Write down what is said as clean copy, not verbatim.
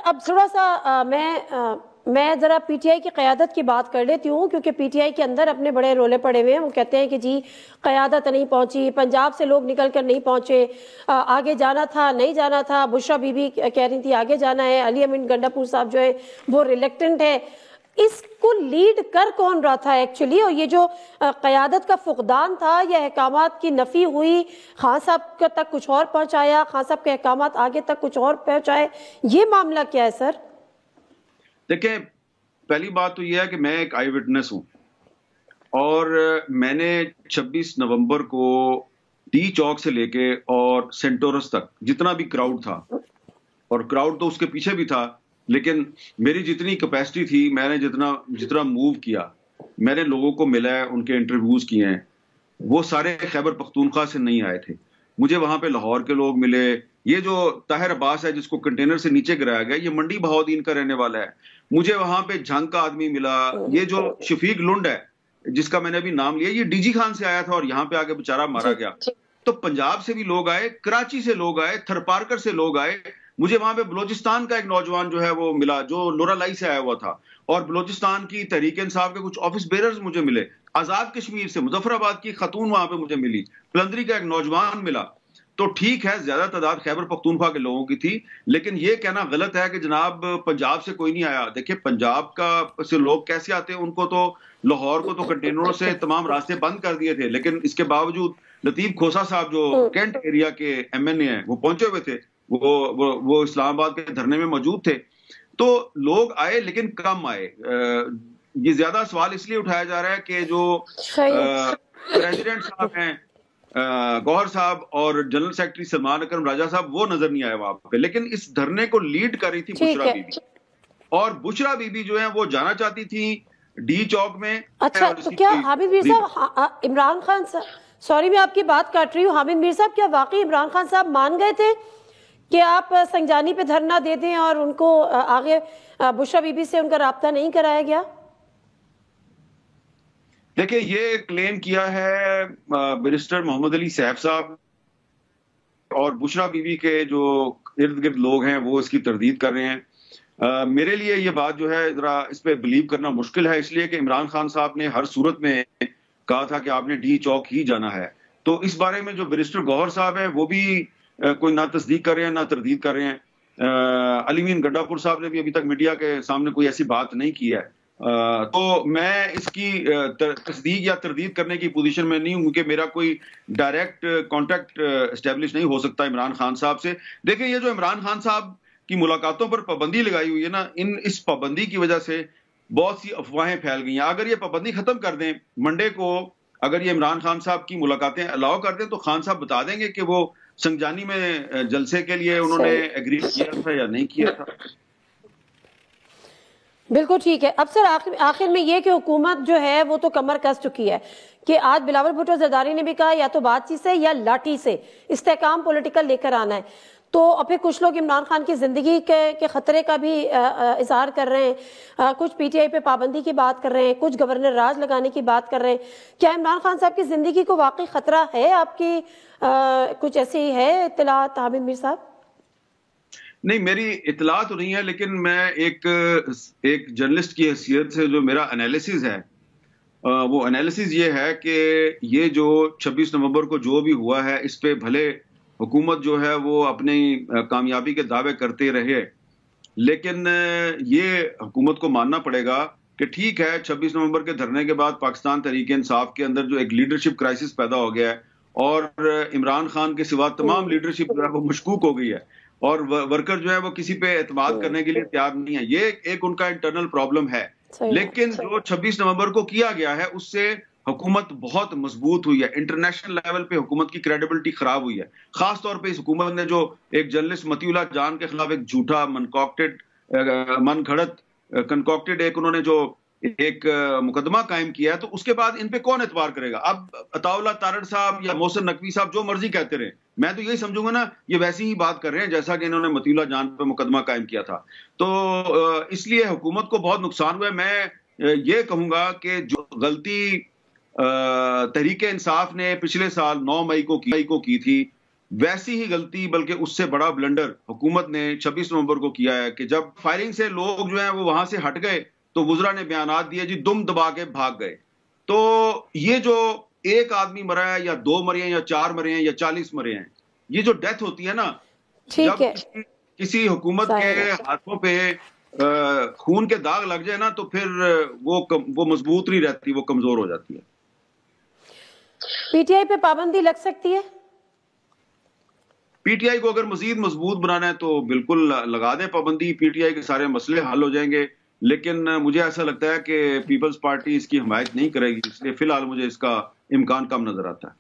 اب تھوڑا سا میں ذرا پی ٹی آئی کی قیادت کی بات کر لیتی ہوں، کیونکہ پی ٹی آئی کے اندر اپنے بڑے رولے پڑے ہوئے ہیں. وہ کہتے ہیں کہ جی قیادت نہیں پہنچی، پنجاب سے لوگ نکل کر نہیں پہنچے، آگے جانا تھا نہیں جانا تھا. بشرا بی بی کہہ رہی تھی آگے جانا ہے، علی امین گنڈا پور صاحب جو ہے وہ ریلیکٹنٹ ہے. اس کو لیڈ کر کون رہا تھا ایکچولی؟ اور یہ جو قیادت کا فقدان تھا یا احکامات کی نفی ہوئی، خان صاحب تک کچھ اور پہنچایا، خان صاحب کے احکامات آگے تک کچھ اور پہنچائے، یہ معاملہ کیا ہے سر؟ دیکھیں، پہلی بات تو یہ ہے کہ میں ایک آئی وٹنس ہوں، اور میں نے 26 نومبر کو ٹی چوک سے لے کے اور سینٹورس تک جتنا بھی کراؤڈ تھا، اور کراؤڈ تو اس کے پیچھے بھی تھا، لیکن میری جتنی کیپیسٹی تھی، میں نے جتنا موو کیا، میں نے لوگوں کو ملا ہے، ان کے انٹرویوز کیے ہیں. وہ سارے خیبر پختونخوا سے نہیں آئے تھے. مجھے وہاں پہ لاہور کے لوگ ملے. یہ جو طاہر عباس ہے جس کو کنٹینر سے نیچے گرایا گیا، یہ منڈی بہاؤدین کا رہنے والا ہے. مجھے وہاں پہ جھنگ کا آدمی ملا. یہ جو شفیق لنڈ ہے جس کا میں نے ابھی نام لیا، یہ ڈی جی خان سے آیا تھا اور یہاں پہ آ کے بےچارہ مارا گیا. تو پنجاب سے بھی لوگ آئے، کراچی سے لوگ آئے، تھرپارکر سے لوگ آئے. مجھے وہاں پہ بلوچستان کا ایک نوجوان جو ہے وہ ملا، جو نورالائی سے آیا ہوا تھا، اور بلوچستان کی تحریک انصاف کے کچھ آفس بیررز مجھے ملے. آزاد کشمیر سے مظفر آباد کی خاتون وہاں پہ مجھے ملی. پلندری کا ایک نوجوان ملا. تو ٹھیک ہے، زیادہ تعداد خیبر پختونخوا کے لوگوں کی تھی، لیکن یہ کہنا غلط ہے کہ جناب پنجاب سے کوئی نہیں آیا. دیکھیں، پنجاب کا سے لوگ کیسے آتے ہیں؟ ان کو تو لاہور کو تو کنٹینروں سے تمام راستے بند کر دیے تھے، لیکن اس کے باوجود لطیف کھوسا صاحب جو کینٹ ایریا کے ایم این اے ہیں، وہ پہنچے ہوئے تھے. وہ اسلام آباد کے دھرنے میں موجود تھے. تو لوگ آئے لیکن کم آئے. یہ زیادہ سوال اس لیے اٹھایا جا رہا ہے کہ جو پریزیڈنٹ صاحب ہیں گوہر صاحب اور جنرل سیکرٹری سلمان اکرم راجہ صاحب، وہ نظر نہیں آئے وہاں پہ. لیکن اس دھرنے کو لیڈ کر رہی تھی بشرا بی بی، اور بشرا بی بی جو ہیں وہ جانا چاہتی تھی ڈی چوک میں. اچھا، تو کیا حامد میر صاحب، عمران خان صاحب، سوری میں آپ کی بات کاٹ رہی ہوں، حامد میر صاحب کیا واقعی عمران خان صاحب مان گئے تھے کہ آپ سنجانی پہ دھرنا دے دیں اور ان کو آگے بشرا بی بی سے ان کا رابطہ نہیں کرایا گیا؟ دیکھیں، یہ کلیم کیا ہے بیرسٹر محمد علی سیف صاحب، اور بشرا بی بی کے جو ارد گرد لوگ ہیں وہ اس کی تردید کر رہے ہیں. میرے لیے یہ بات جو ہے ذرا اس پہ بلیو کرنا مشکل ہے، اس لیے کہ عمران خان صاحب نے ہر صورت میں کہا تھا کہ آپ نے ڈی چوک ہی جانا ہے. تو اس بارے میں جو بیرسٹر گوہر صاحب ہیں وہ بھی کوئی نہ تصدیق کر رہے ہیں نہ تردید کر رہے ہیں. علی امین گنڈا پور صاحب نے بھی ابھی تک میڈیا کے سامنے کوئی ایسی بات نہیں کی ہے. تو میں اس کی تصدیق یا تردید کرنے کی پوزیشن میں نہیں ہوں، کیونکہ میرا کوئی ڈائریکٹ کانٹیکٹ اسٹیبلش نہیں ہو سکتا عمران خان صاحب سے. دیکھیں، یہ جو عمران خان صاحب کی ملاقاتوں پر پابندی لگائی ہوئی ہے نا، اس پابندی کی وجہ سے بہت سی افواہیں پھیل گئی ہیں. اگر یہ پابندی ختم کر دیں منڈے کو، اگر یہ عمران خان صاحب کی ملاقاتیں الاؤ کر دیں، تو خان صاحب بتا دیں گے کہ وہ سنجانی میں جلسے کے لیے انہوں نے ایگری کیا تھا یا نہیں کیا تھا. بالکل ٹھیک ہے. اب سر آخر میں یہ کہ حکومت جو ہے وہ تو کمر کس چکی ہے کہ آج بلاول بھٹو زرداری نے بھی کہا یا تو بات چیت سے یا لاٹھی سے استحکام پولیٹیکل لے کر آنا ہے. تو پھر کچھ لوگ عمران خان کی زندگی کے خطرے کا بھی اظہار کر رہے ہیں، کچھ پی ٹی آئی پہ پابندی کی بات کر رہے ہیں، کچھ گورنر راج لگانے کی بات کر رہے ہیں. کیا عمران خان صاحب کی زندگی کو واقعی خطرہ ہے؟ آپ کی کچھ ایسی ہے اطلاعات حامد میر صاحب؟ نہیں، میری اطلاع تو نہیں ہے، لیکن میں ایک جرنلسٹ کی حیثیت سے جو میرا انالیسز ہے وہ انالیسز یہ ہے کہ یہ جو 26 نومبر کو جو بھی ہوا ہے، اس پہ بھلے حکومت جو ہے وہ اپنی کامیابی کے دعوے کرتے رہے، لیکن یہ حکومت کو ماننا پڑے گا کہ ٹھیک ہے، 26 نومبر کے دھرنے کے بعد پاکستان تحریک انصاف کے اندر جو ایک لیڈرشپ کرائسس پیدا ہو گیا ہے، اور عمران خان کے سوا تمام لیڈرشپ جو ہے وہ مشکوک ہو گئی ہے، اور ورکر جو ہے وہ کسی پہ اعتماد کرنے کے لیے تیار نہیں ہے. یہ ایک ان کا انٹرنل پرابلم ہے. لیکن جو 26 نومبر کو کیا گیا ہے اس سے حکومت بہت مضبوط ہوئی ہے. انٹرنیشنل لیول پہ حکومت کی کریڈیبلٹی خراب ہوئی ہے. خاص طور پہ اس حکومت نے جو ایک جرنلسٹ متی اللہ جان کے خلاف ایک جھوٹا من گھڑت کنکوکٹڈ ایک انہوں نے جو ایک مقدمہ قائم کیا ہے، تو اس کے بعد ان پہ کون اعتبار کرے گا؟ اب عطا اللہ تارڑ صاحب یا محسن نقوی صاحب جو مرضی کہتے رہے، میں تو یہی سمجھوں گا نا یہ ویسی ہی بات کر رہے ہیں جیسا کہ انہوں نے متی اللہ جان پہ مقدمہ قائم کیا تھا. تو اس لیے حکومت کو بہت نقصان ہوا ہے. میں یہ کہوں گا کہ جو غلطی تحریک انصاف نے پچھلے سال 9 مئی کو کی تھی، ویسی ہی غلطی بلکہ اس سے بڑا بلنڈر حکومت نے 26 نومبر کو کیا ہے کہ جب فائرنگ سے لوگ جو ہیں وہ وہاں سے ہٹ گئے تو وزراء نے بیانات دیے جی دم دبا کے بھاگ گئے. تو یہ جو ایک آدمی مرا ہے یا 2 مرے ہیں یا 4 مرے ہیں یا 40 مرے ہیں, یہ جو ڈیتھ ہوتی ہے نا, ٹھیک ہے, جب کسی حکومت کے ہاتھوں پہ خون کے داغ لگ جائے نا تو پھر وہ مضبوط نہیں رہتی, وہ کمزور ہو جاتی ہے. پی ٹی آئی پہ پابندی لگ سکتی ہے؟ پی ٹی آئی کو اگر مزید مضبوط بنانا ہے تو بالکل لگا دیں پابندی, پی ٹی آئی کے سارے مسئلے حل ہو جائیں گے. لیکن مجھے ایسا لگتا ہے کہ پیپلز پارٹی اس کی حمایت نہیں کرے گی, اس لیے فی الحال مجھے اس کا امکان کم نظر آتا ہے.